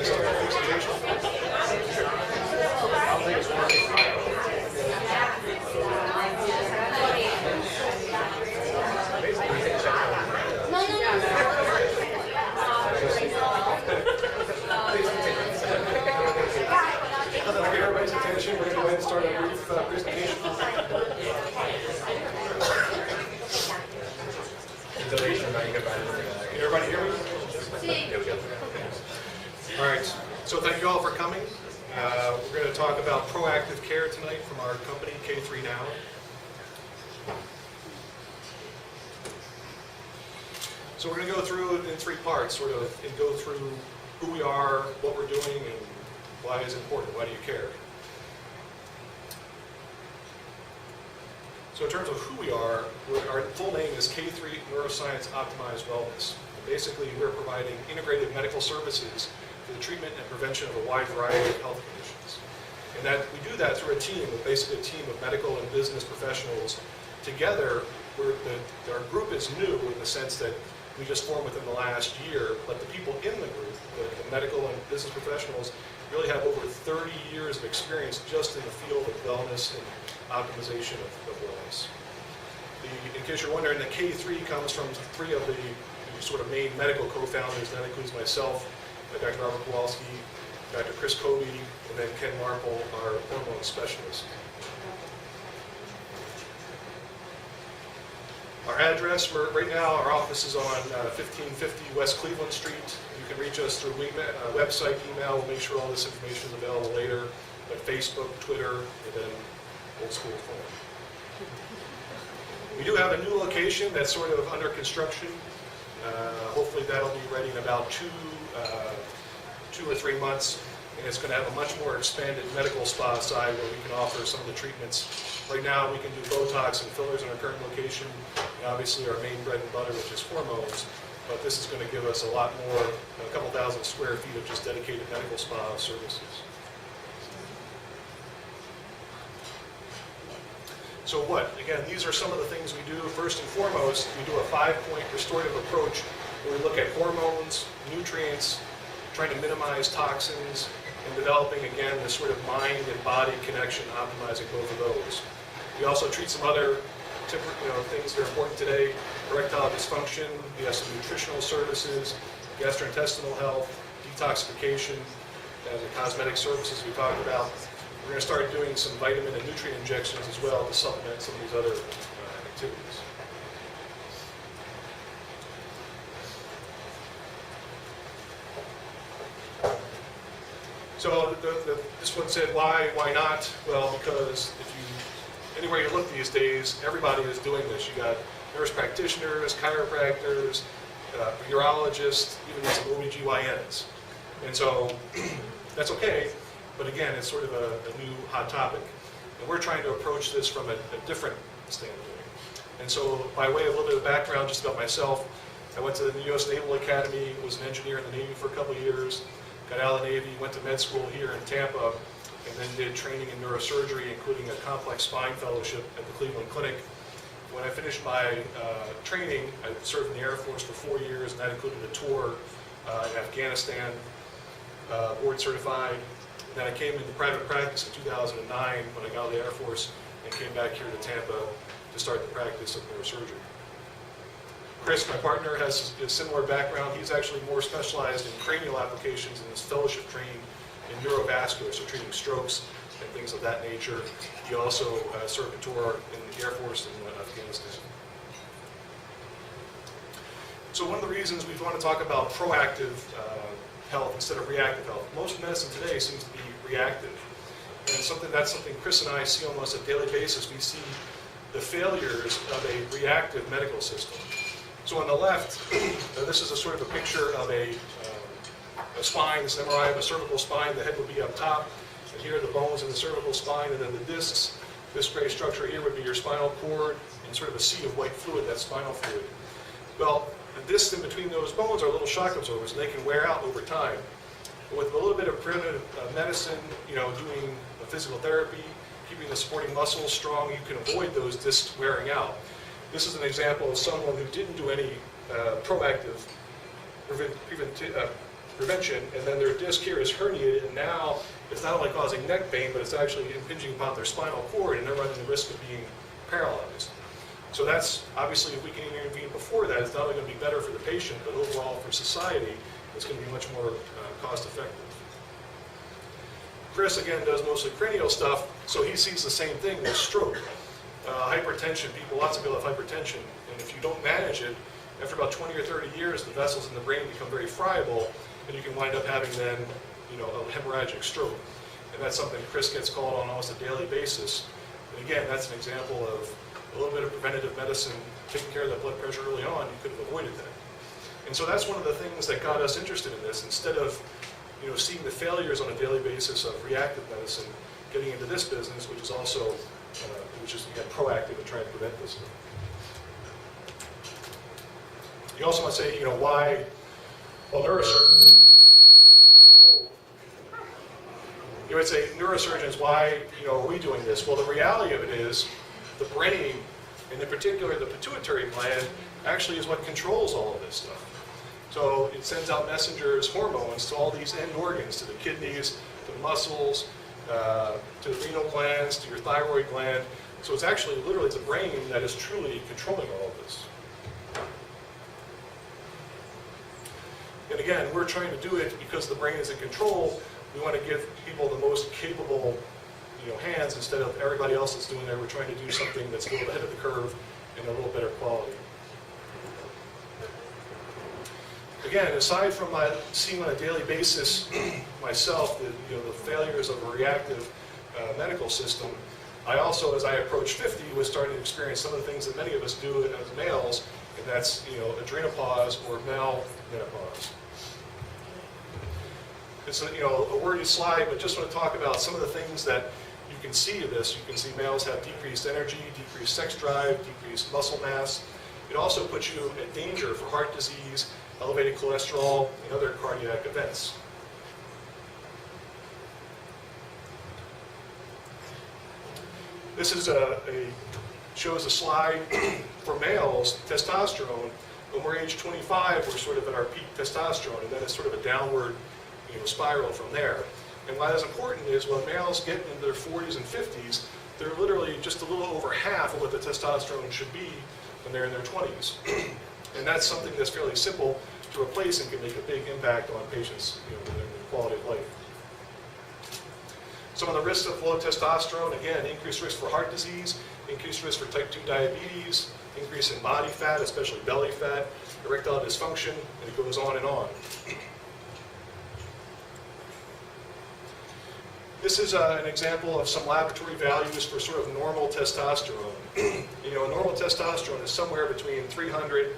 Everybody's attention. We're going to go ahead and start a brief presentation. Can everybody hear me? There we go. All right. So thank you all for coming. We're going to talk about proactive care tonight from our company, K3 Now. So we're going to go through it in three parts, and go through who we are, what we're doing, and why is it important, why do you care? So in terms of who we are, our full name is K3 Neuroscience Optimized Wellness. And basically, we're providing integrated medical services for the treatment and prevention of a wide variety of health conditions. And that we do that through basically a team of medical and business professionals. Together, our group is new in the sense that we just formed within the last year, but the people in the group, the medical and business professionals, really have over 30 years of experience just in the field of wellness and optimization of wellness. In case you're wondering, the K3 comes from three of the sort of main medical co-founders. That includes myself, Dr. Robert Kowalski, Dr. Chris Kobe, and then Ken Marple, our hormone specialist. Our address, right now our office is on 1550 West Cleveland Street. You can reach us through website, email. We'll make sure all this information is available later, but Facebook, Twitter, and then old school phone. We do have a new location that's sort of under construction. Hopefully that'll be ready in about 2 or 3 months. And it's going to have a much more expanded medical spa side where we can offer some of the treatments. Right now we can do Botox and fillers in our current location, and obviously our main bread and butter, which is hormones, but this is going to give us a lot more, a couple thousand square feet of just dedicated medical spa services. So what? Again, these are some of the things we do. First and foremost, we do a 5-point restorative approach where we look at hormones, nutrients, trying to minimize toxins, and developing, again, this sort of mind and body connection, optimizing both of those. We also treat some other things that are important today: erectile dysfunction. We have some nutritional services, gastrointestinal health, detoxification, and the cosmetic services we talked about. We're going to start doing some vitamin and nutrient injections as well to supplement some of these other activities. So this one said, why not? Well, because anywhere you look these days, everybody is doing this. You got nurse practitioners, chiropractors, urologists, even some OBGYNs. And so that's okay, but again, it's sort of a new hot topic. And we're trying to approach this from a different standpoint. And so by way of a little bit of background just about myself, I went to the U.S. Naval Academy, was an engineer in the Navy for a couple of years, got out of the Navy, went to med school here in Tampa, and then did training in neurosurgery, including a complex spine fellowship at the Cleveland Clinic. When I finished my training, I served in the Air Force for 4 years, and that included a tour in Afghanistan, board certified. And then I came into private practice in 2009 when I got out of the Air Force and came back here to Tampa to start the practice of neurosurgery. Chris, my partner, has a similar background. He's actually more specialized in cranial applications and is fellowship trained in neurovascular, so treating strokes and things of that nature. He also served a tour in the Air Force in Afghanistan. So one of the reasons we want to talk about proactive health instead of reactive health. Most medicine today seems to be reactive. And that's something Chris and I see almost on a daily basis. We see the failures of a reactive medical system. So on the left, this is a sort of a picture of a spine, this MRI of a cervical spine. The head would be up top, and here are the bones in the cervical spine, and then the discs. This gray structure here would be your spinal cord, and sort of a sea of white fluid, that's spinal fluid. Well, the discs in between those bones are little shock absorbers, and they can wear out over time. But with a little bit of preventative medicine, doing physical therapy, keeping the supporting muscles strong, you can avoid those discs wearing out. This is an example of someone who didn't do any proactive prevention, and then their disc here is herniated, and now it's not only causing neck pain, but it's actually impinging upon their spinal cord, and they're running the risk of being paralyzed. So that's, obviously, if we can intervene before that, it's not only going to be better for the patient, but overall for society, it's going to be much more cost effective. Chris, again, does mostly cranial stuff, so he sees the same thing with stroke. Hypertension, lots of people have hypertension, and if you don't manage it, after about 20 or 30 years, the vessels in the brain become very friable, and you can wind up having then, a hemorrhagic stroke. And that's something Chris gets called on almost a daily basis. And again, that's an example of a little bit of preventative medicine, taking care of that blood pressure early on, you could have avoided that. And so that's one of the things that got us interested in this. Instead of seeing the failures on a daily basis of reactive medicine, getting into this business, which is also, again, proactive and trying to prevent this. You also want to say, why, well, neurosurgeons. You would say, neurosurgeons, why, are we doing this? Well, the reality of it is, the brain, and in particular the pituitary gland, actually is what controls all of this stuff. So it sends out messengers, hormones, to all these end organs, to the kidneys, to the muscles, to the renal glands, to your thyroid gland. So it's actually, literally, it's the brain that is truly controlling all of this. And again, we're trying to do it because the brain is in control. We want to give people the most capable hands instead of everybody else that's doing there. We're trying to do something that's a little ahead of the curve and a little better quality. Again, aside from seeing on a daily basis myself the failures of a reactive medical system, I also, as I approached 50, was starting to experience some of the things that many of us do as males, and that's adrenopause or malmenopause. It's a wordy slide, but just want to talk about some of the things that you can see of this. You can see males have decreased energy, decreased sex drive, decreased muscle mass. It also puts you at danger for heart disease, elevated cholesterol, and other cardiac events. This is shows a slide for males, testosterone. When we're age 25, we're sort of at our peak testosterone, and then it's sort of a downward spiral from there. And why that's important is when males get into their 40s and 50s, they're literally just a little over half of what the testosterone should be when they're in their 20s. And that's something that's fairly simple to replace and can make a big impact on patients' their quality of life. Some of the risks of low testosterone, again, increased risk for heart disease, increased risk for type 2 diabetes, increase in body fat, especially belly fat, erectile dysfunction, and it goes on and on. This is an example of some laboratory values for sort of normal testosterone. Normal testosterone is somewhere between 300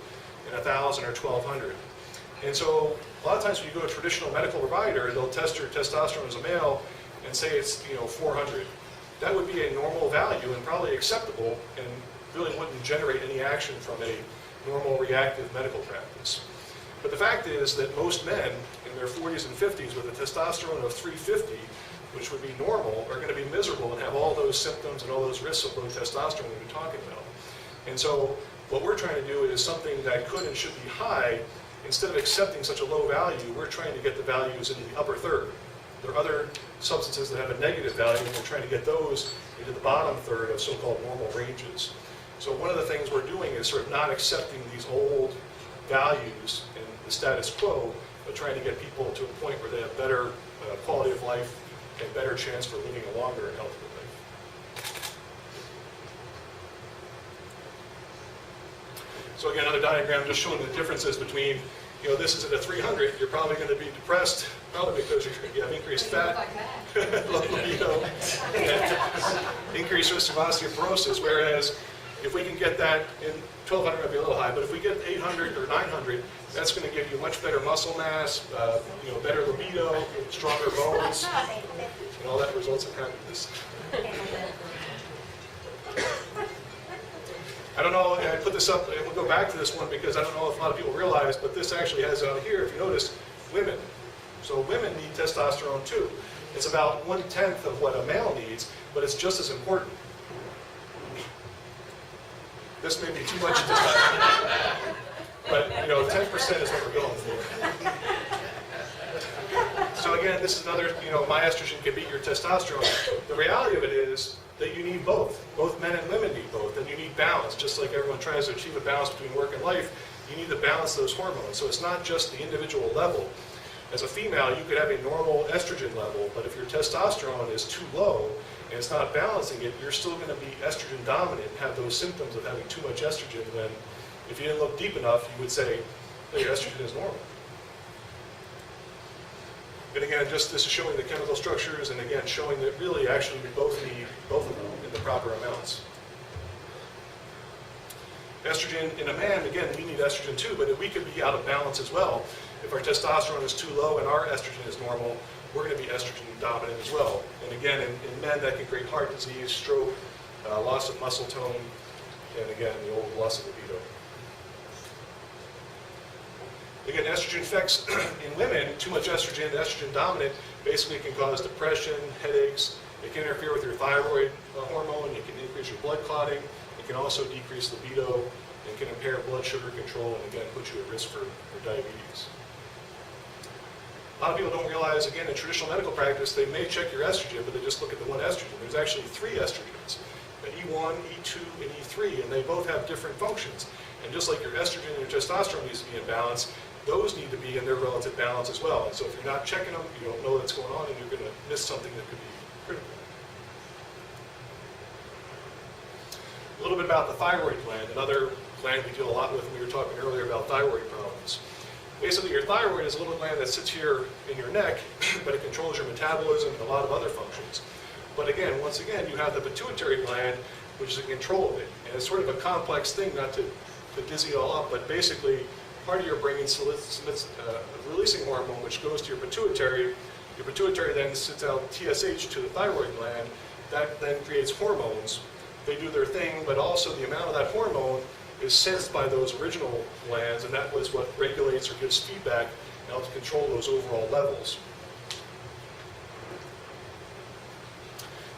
and 1,000 or 1,200. And so a lot of times when you go to a traditional medical provider, they'll test your testosterone as a male and say it's 400. That would be a normal value and probably acceptable and really wouldn't generate any action from a normal reactive medical practice. But the fact is that most men in their 40s and 50s with a testosterone of 350, which would be normal, are going to be miserable and have all those symptoms and all those risks of low testosterone we've been talking about. And so what we're trying to do is something that could and should be high. Instead of accepting such a low value, we're trying to get the values into the upper third. There are other substances that have a negative value, and we're trying to get those into the bottom third of so-called normal ranges. So one of the things we're doing is sort of not accepting these old values in the status quo, but trying to get people to a point where they have better quality of life and better chance for living a longer and healthier life. So again, another diagram just showing the differences between, this is at a 300, you're probably going to be depressed, probably because you have increased fat, increased risk of osteoporosis, whereas if we can get that in 1,200 might be a little high, but if we get 800 or 900, that's going to give you much better muscle mass, better libido, stronger bones, and all that results in happiness. I don't know, I put this up, and we'll go back to this one because I don't know if a lot of people realize, but this actually has out here, if you notice, women. So women need testosterone too. It's about 1/10 of what a male needs, but it's just as important. This may be too much testosterone, but 10% is what we're going for. again, this is another, my estrogen can beat your testosterone. The reality of it is that you need both. Both men and women need both, and you need balance. Just like everyone tries to achieve a balance between work and life, you need to balance those hormones. So it's not just the individual level. As a female, you could have a normal estrogen level, but if your testosterone is too low and it's not balancing it, you're still going to be estrogen dominant and have those symptoms of having too much estrogen when, if you didn't look deep enough, you would say, hey, your estrogen is normal. And again, just this is showing the chemical structures, and again, showing that really actually we both need both of them in the proper amounts. Estrogen in a man, again, we need estrogen too, but we could be out of balance as well. If our testosterone is too low and our estrogen is normal, we're going to be estrogen dominant as well. And again, in men, that can create heart disease, stroke, loss of muscle tone, and again, the old loss of libido. Again, estrogen effects in women, too much estrogen, estrogen dominant, basically can cause depression, headaches. It can interfere with your thyroid hormone. It can increase your blood clotting. It can also decrease libido. It can impair blood sugar control and again put you at risk for diabetes. A lot of people don't realize, again, in traditional medical practice, they may check your estrogen, but they just look at the one estrogen. There's actually 3 estrogens, E1, E2, and E3, and they both have different functions. And just like your estrogen and your testosterone needs to be in balance, those need to be in their relative balance as well. And so if you're not checking them, you don't know what's going on, and you're going to miss something that could be critical. A little bit about the thyroid gland, another gland we deal a lot with when we were talking earlier about thyroid problems. Basically, your thyroid is a little gland that sits here in your neck, but it controls your metabolism and a lot of other functions. But again, once again, you have the pituitary gland, which is in control of it. And it's sort of a complex thing, not to dizzy it all up, but basically, part of your brain submits releasing hormone, which goes to your pituitary. Your pituitary then sends out TSH to the thyroid gland. That then creates hormones. They do their thing, but also the amount of that hormone is sensed by those original glands, and that was what regulates or gives feedback and helps control those overall levels.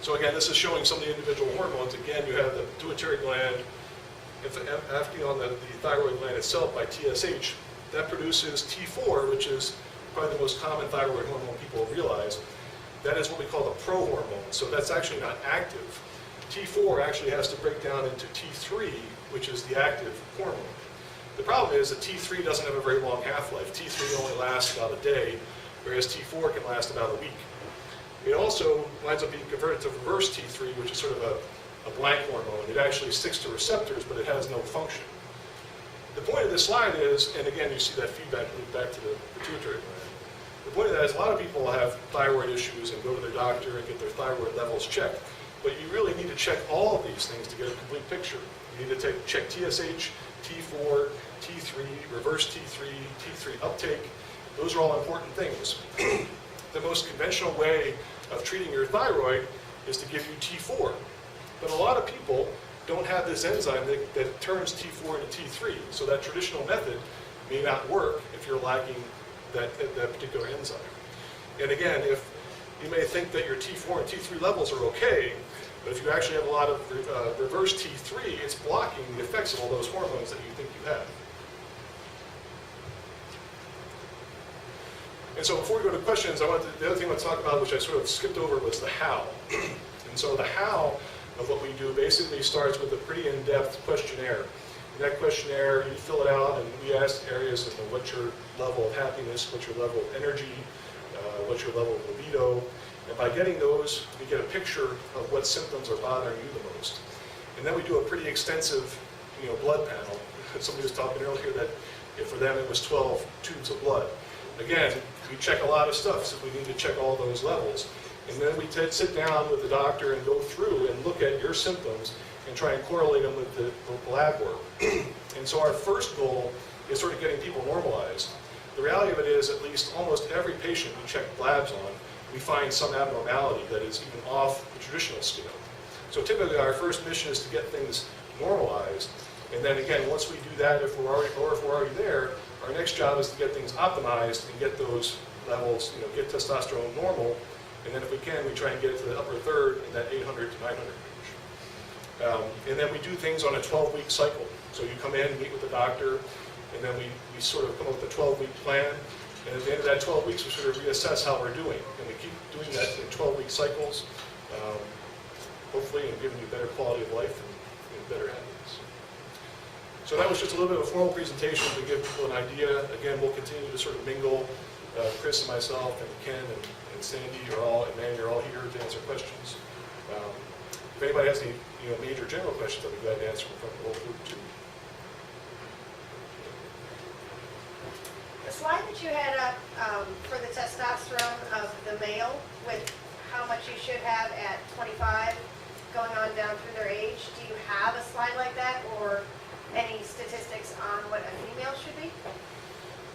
So again, this is showing some of the individual hormones. Again, you have the pituitary gland acting on the thyroid gland itself by TSH. That produces T4, which is probably the most common thyroid hormone people realize. That is what we call the prohormone, so that's actually not active. T4 actually has to break down into T3, which is the active hormone. The problem is that T3 doesn't have a very long half-life. T3 only lasts about a day, whereas T4 can last about a week. It also winds up being converted to reverse T3, which is sort of a blank hormone. It actually sticks to receptors, but it has no function. The point of this slide is, and again, you see that feedback loop back to the pituitary gland. The point of that is a lot of people have thyroid issues and go to their doctor and get their thyroid levels checked. But you really need to check all of these things to get a complete picture. You need to check TSH, T4, T3, reverse T3, T3 uptake. Those are all important things. The most conventional way of treating your thyroid is to give you T4. But a lot of people don't have this enzyme that turns T4 into T3. So that traditional method may not work if you're lacking that particular enzyme. And again, if you may think that your T4 and T3 levels are okay, but if you actually have a lot of reverse T3, it's blocking the effects of all those hormones that you think you have. And so before we go to questions, the other thing I want to talk about, which I sort of skipped over, was the how. And so the how of what we do basically starts with a pretty in-depth questionnaire. In that questionnaire, you fill it out, and we ask areas of what's your level of happiness, what's your level of energy, what's your level of libido. And by getting those, we get a picture of what symptoms are bothering you the most. And then we do a pretty extensive, blood panel. Somebody was talking earlier that for them it was 12 tubes of blood. Again, we check a lot of stuff, so we need to check all those levels. And then we sit down with the doctor and go through and look at your symptoms and try and correlate them with the lab work. And so our first goal is sort of getting people normalized. The reality of it is, at least almost every patient we check labs on, we find some abnormality that is even off the traditional scale. So typically our first mission is to get things normalized, and then again, once we do that, if we're already there, our next job is to get things optimized and get those levels, get testosterone normal, and then if we can, we try and get it to the upper third in that 800 to 900 range. And then we do things on a 12-week cycle. So you come in, meet with the doctor, and then we sort of come up with a 12-week plan. And at the end of that 12 weeks, we sort of reassess how we're doing. And we keep doing that in 12-week cycles, hopefully, and giving you better quality of life and better happiness. So that was just a little bit of a formal presentation to give people an idea. Again, we'll continue to sort of mingle. Chris and myself and Ken and Sandy and Manny are all here to answer questions. If anybody has any major general questions, I'll be glad to answer them from the whole group too. The slide that you had up for the testosterone of the male with how much you should have at 25 going on down through their age, do you have a slide like that or any statistics on what a female should be?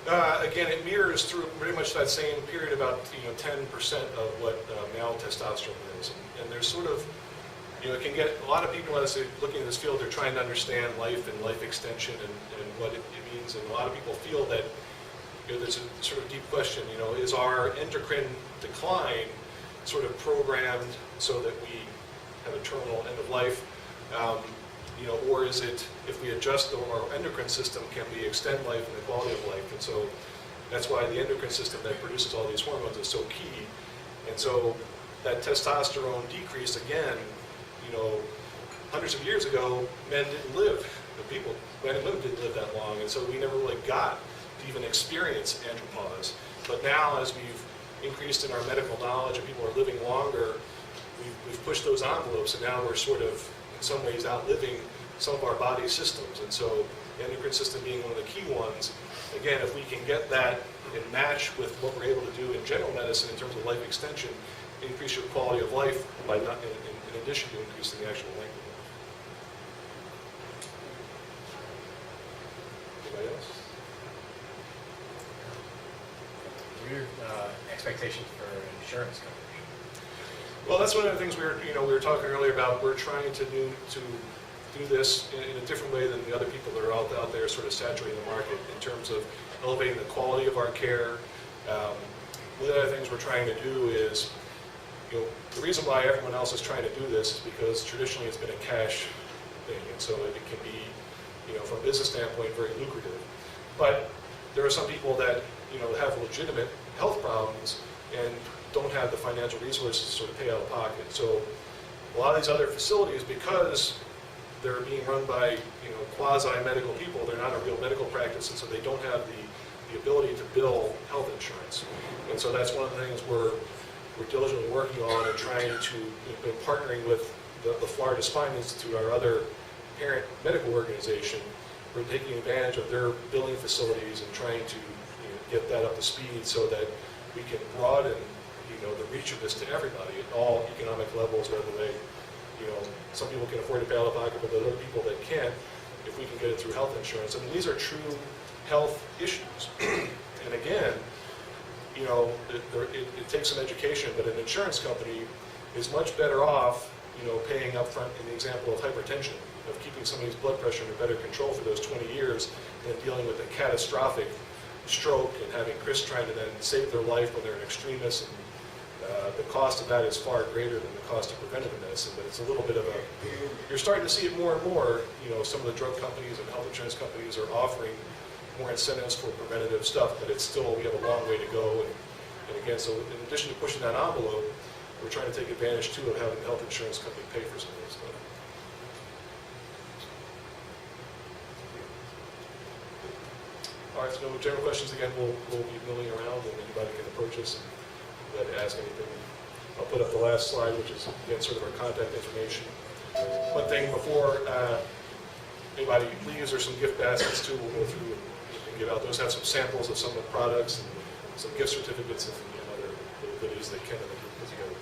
Again, it mirrors through pretty much that same period, about 10% of what male testosterone is, and there's sort of, it can get a lot of people as they're looking at this field, they're trying to understand life and life extension and what it means, and a lot of people feel that there's a sort of deep question, is our endocrine decline sort of programmed so that we have a terminal end of life? Or is it, if we adjust our endocrine system, can we extend life and the quality of life? And so that's why the endocrine system that produces all these hormones is so key. And so that testosterone decrease, again, hundreds of years ago, men and women didn't live that long, and so we never really got to even experience andropause. But now, as we've increased in our medical knowledge and people are living longer, we've pushed those envelopes, and now we're sort of, in some ways, outliving some of our body systems. And so the endocrine system being one of the key ones, again, if we can get that and match with what we're able to do in general medicine in terms of life extension, increase your quality of life by not, in addition to increasing the actual length of life. Anybody else? What are your expectations for insurance coverage? Well, that's one of the things we were talking earlier about. We're trying to do this in a different way than the other people that are out there sort of saturating the market in terms of elevating the quality of our care. One of the other things we're trying to do is, the reason why everyone else is trying to do this is because traditionally it's been a cash thing, and so it can be, from a business standpoint, very lucrative. But there are some people that, have legitimate health problems and don't have the financial resources to sort of pay out of pocket. So a lot of these other facilities, because they're being run by quasi-medical people, they're not a real medical practice, and so they don't have the ability to bill health insurance. And so that's one of the things we're diligently working on and trying to, been partnering with the Florida Spine Institute, our other parent medical organization. We're taking advantage of their billing facilities and trying to get that up to speed so that we can broaden the reach of this to everybody at all economic levels, whether they, some people can afford to pay out of pocket, but there are other people that can't, if we can get it through health insurance. I mean, these are true health issues. And again, it takes some education, but an insurance company is much better off, paying up front in the example of hypertension, of keeping somebody's blood pressure under better control for those 20 years than dealing with a catastrophic stroke and having Chris trying to then save their life when they're an extremist. And the cost of that is far greater than the cost of preventative medicine, but it's a little bit of you're starting to see it more and more. Some of the drug companies and health insurance companies are offering more incentives for preventative stuff, but it's still, we have a long way to go. And again, so in addition to pushing that envelope, we're trying to take advantage too of having the health insurance company pay for some of this stuff. All right, so no general questions. Again, we'll be milling around, and anybody can approach us and ask anything. I'll put up the last slide, which is, again, sort of our contact information. One thing before anybody leaves, there's some gift baskets too. We'll go through and give out. Those have some samples of some of the products and some gift certificates and other little goodies that Ken and the group put together.